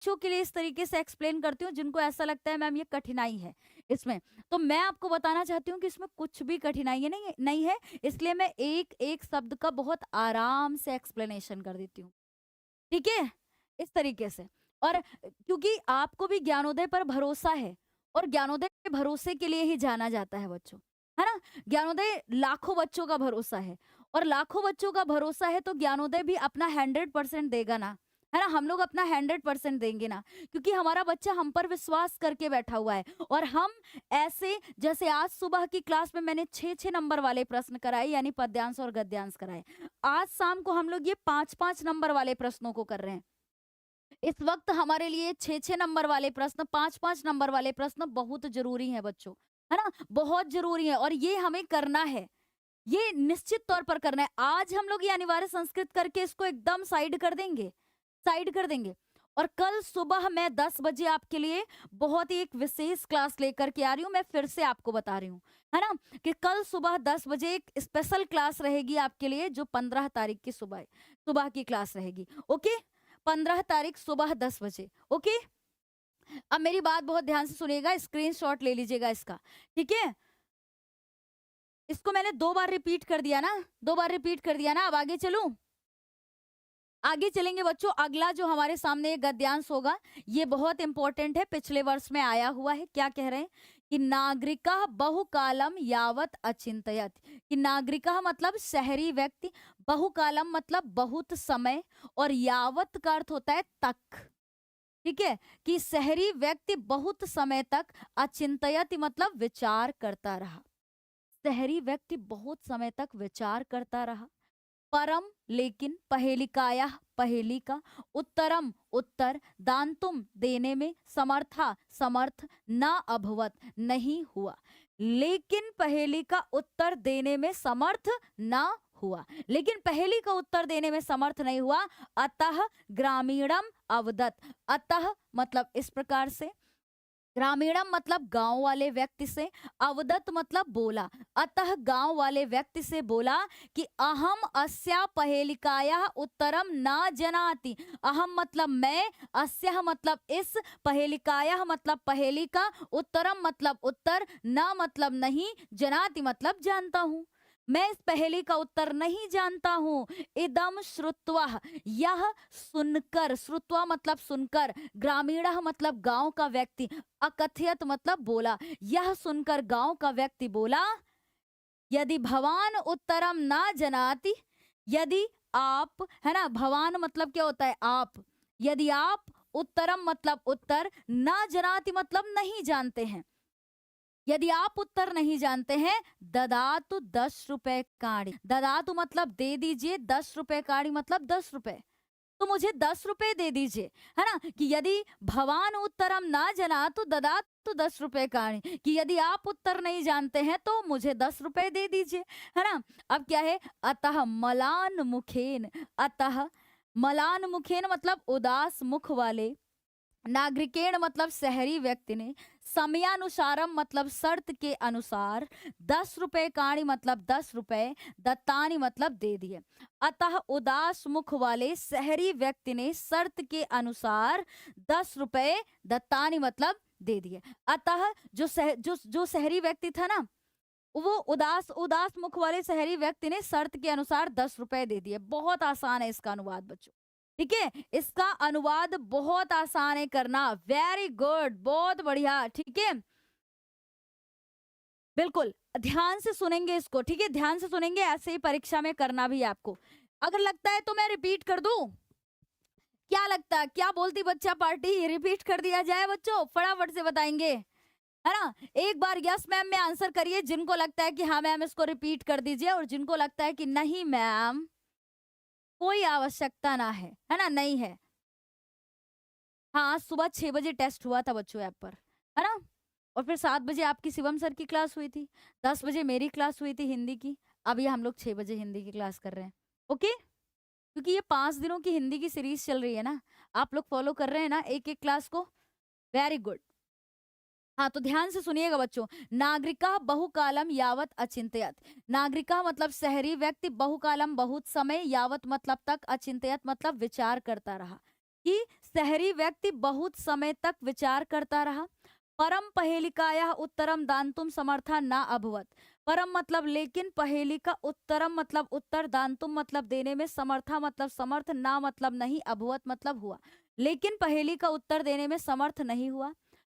बच्चों के लिए इस तरीके से एक्सप्लेन करती हूँ जिनको ऐसा लगता है मैम ये कठिनाई है इसमें। तो मैं आपको बताना चाहती हूँ कि इसमें कुछ भी कठिनाई है नहीं है, इसलिए मैं एक-एक शब्द का बहुत आराम से एक्सप्लेनेशन कर देती हूँ। ठीक है? इस तरीके से। और क्योंकि आपको भी ज्ञानोदय पर भरोसा है और ज्ञानोदय के भरोसे के लिए ही जाना जाता है बच्चों, है ना? ज्ञानोदय लाखों बच्चों का भरोसा है और लाखों बच्चों का भरोसा है तो ज्ञानोदय भी अपना 100% देगा ना, है ना? हम लोग अपना 100% देंगे ना, क्योंकि हमारा बच्चा हम पर विश्वास करके बैठा हुआ है और हम ऐसे जैसे आज सुबह की क्लास में मैंने 6-6 नंबर वाले प्रश्न कराए यानी पद्यांश और गद्यांश कराए। आज शाम को हम लोग ये 5-5 नंबर वाले प्रश्नों को कर रहे हैं। इस वक्त हमारे लिए 6-6 नंबर वाले प्रश्न, 5-5 नंबर वाले प्रश्न बहुत ज़रूरी हैं बच्चों, है ना? बहुत ज़रूरी है और ये हमें करना है। ये निश्चित तौर पर करना है। आज हम लोग ये अनिवार्य संस्कृत करके इसको एकदम साइड कर देंगे। और कल सुबह मैं 10 बजे आपके लिए बहुत ही एक विशेष क्लास लेकर के आ रही हूँ। मैं फिर से आपको बता रही हूँ, है ना? कि कल सुबह 10 बजे एक स्पेशल क्लास रहेगी आपके लिए जो 15 तारीख की सुबह की क्लास रहेगी। ओके? 15 तारीख सुबह 10 बजे। ओके? अब मेरी बात बहुत ध्यान से सुनिएगा, स्क्रीनशॉट ले लीजिएगा इसका, ठीक है? इसको मैंने 2 बार रिपीट कर दिया ना, 2 बार रिपीट कर दिया ना, अब आगे चलूँ? आगे चलेंगे बच्चों, अगला जो हमारे सामने ये गद्यांश होगा, ये बहुत इंपॉर्टेंट है, पिछले वर्ष में आया हुआ है। क्या कह रहे हैं? कि नागरिकः बहुकालम यावत् अचिंतयत्। कि नागरिकः मतलब शहरी व्यक्ति, बहुकालम मतलब बहुत समय और यावत् का अर्थ होता है तक। ठीक है? कि शहरी व्यक्ति बहुत समय तक अचिंतयत् मतलब विचार करता रहा। शहरी व्यक्ति बहुत समय तक विचार करता रहा। परम लेकिन पहेलिकायाः पहेली का, उत्तरम उत्तर, दान्तुम देने में, समर्था समर्थ, न अभवत नहीं हुआ। लेकिन पहेली का उत्तर देने में समर्थ न हुआ, लेकिन पहेली का उत्तर देने में समर्थ नहीं हुआ। अतः ग्रामीणम अवदत। अतः मतलब इस प्रकार से, ग्रामीणम मतलब गांव वाले व्यक्ति से, अवदत मतलब बोला। अतः गांव वाले व्यक्ति से बोला कि अहम अस्या पहेलिकाया उत्तरम न जनाति। अहम मतलब मैं, अस्या मतलब इस, पहेलिकाया मतलब पहेली का, उत्तरम मतलब उत्तर, न मतलब नहीं, जनाति मतलब जानता हूँ। मैं इस पहेली का उत्तर नहीं जानता हूँ। इदम श्रुत्वा, यह सुनकर, श्रुत्वा मतलब सुनकर, ग्रामीण मतलब गांव का व्यक्ति, अकथयत मतलब बोला, यह सुनकर गांव का व्यक्ति बोला, यदि भवान उत्तरम ना जनाति, यदि आप, है ना, भवान मतलब क्या होता है? आप। यदि आप उत्तरम मतलब उत्तर, ना जनाति मतलब नहीं जानते हैं, यदि आप उत्तर नहीं जानते हैं, ददातु 10 रुपए काड़ी। ददातु मतलब दे दीजिए, 10 रुपए काड़ी मतलब 10 रुपए। तो मुझे 10 रुपए दे दीजिए, है ना? कि यदि भवान उत्तरम ना जना तो ददातु 10 रुपए काड़ी। कि यदि आप उत्तर नहीं जानते हैं तो मुझे 10 रुपए दे दीजिए, है ना? अब क्या है? अतः मलान मुखेन, अतः मलान मुखेन मतलब उदास मुख वाले, नागरिकेण मतलब शहरी व्यक्ति ने, समयानुसारम मतलब शर्त के अनुसार, 10 रुपए काणी मतलब 10 रुपए, दत्तानी मतलब दे दिए। अतः उदास मुख वाले शहरी व्यक्ति ने शर्त के अनुसार 10 रुपए दत्तानी मतलब दे दिए। अतः जो शहरी व्यक्ति था ना, वो उदास उदास मुख वाले शहरी व्यक्ति ने शर्त के अनुसार 10 रुपए दे दिए। बहुत आसान है इसका अनुवाद बच्चों, ठीक है? इसका अनुवाद बहुत आसान है करना। वेरी गुड, बहुत बढ़िया, ठीक है? बिल्कुल, ध्यान से सुनेंगे इसको, ठीक है? ध्यान से सुनेंगे, ऐसे ही परीक्षा में करना भी है आपको। अगर लगता है तो मैं रिपीट कर दूं? क्या लगता है? क्या बोलती बच्चा पार्टी? रिपीट कर दिया जाए बच्चों? फटाफट से बताएंगे, है ना? एक बार यस मैम में आंसर करिए जिनको लगता है कि हाँ मैम इसको रिपीट कर दीजिए, और जिनको लगता है कि नहीं मैम कोई आवश्यकता ना है ना? नहीं है। हाँ, आज सुबह 6 बजे टेस्ट हुआ था बच्चों ऐप पर, है ना? और फिर 7 बजे आपकी शिवम सर की क्लास हुई थी, 10 बजे मेरी क्लास हुई थी हिंदी की, अब ये हम लोग 6 बजे हिंदी की क्लास कर रहे हैं, ओके? क्योंकि ये 5 दिनों की हिंदी की सीरीज़ चल रही है ना, आप लोग फॉलो कर रहे हैं ना एक-एक क्लास को? Very good. हाँ, तो ध्यान से सुनिएगा बच्चों। नागरिकः बहुकालम यावत् अचिंत्यत। नागरिकः मतलब शहरी व्यक्ति, बहुकालम बहुत समय, यावत् मतलब तक, अचिंत्यत मतलब विचार करता रहा। कि शहरी व्यक्ति बहुत समय तक विचार करता रहा। परम पहेलिकायाः उत्तरम दान्तुम समर्था ना अभवत। परम मतलब लेकिन, पहेली का उत्तरम मतलब उत्तर, दान्तुम मतलब देने में, समर्था मतलब समर्थ, ना मतलब नहीं, अभवत मतलब हुआ। लेकिन पहेली का उत्तर देने में समर्थ नहीं हुआ।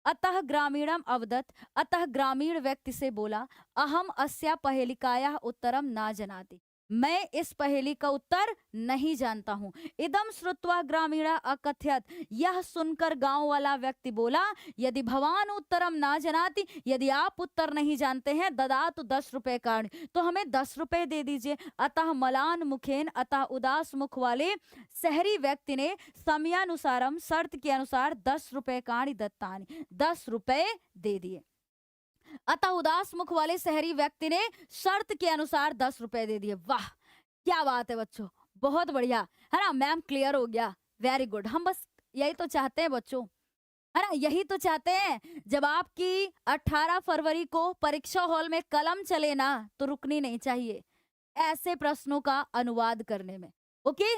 अतः ग्रामीणम अवदत, अतः ग्रामीण व्यक्ति से बोला, अहम अस्या पहेलिकायाः उत्तरम ना जनाति, मैं इस पहेली का उत्तर नहीं जानता हूँ। इदम श्रुत्वा ग्रामीणा अकथयत, यह सुनकर गांव वाला व्यक्ति बोला, यदि भवान उत्तरम ना जनाति, यदि आप उत्तर नहीं जानते हैं, ददातु 10 रुपए काणि, तो हमें 10 रुपए दे दीजिए। अतः मलान मुखेन, अतः उदास मुख वाले शहरी व्यक्ति ने समयानुसारम, शर्त के अनुसार 10 रुपए काणि दत्तानि, 10 रुपए दे दिए। अतः उदास मुख वाले शहरी व्यक्ति ने शर्त के अनुसार 10 रुपए दे दिए। वाह, क्या बात है बच्चों, बहुत बढ़िया, है ना मैम, क्लियर हो गया, वेरी गुड। हम बस यही तो चाहते हैं बच्चों, है ना, यही तो चाहते हैं। जब आपकी 18 फरवरी को परीक्षा हॉल में कलम चले ना, तो रुकनी नहीं चाहिए ऐसे प्रश्नों का अनुवाद करने में। ओके,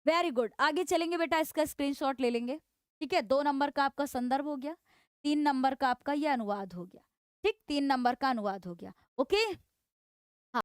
वेरी गुड, आगे चलेंगे बेटा, इसका स्क्रीनशॉट ले लेंगे। ठीक है, 2 नंबर का आपका संदर्भ हो गया, 3 नंबर का आपका ये अनुवाद हो गया। ठीक, 3 नंबर का अनुवाद हो गया। ओके,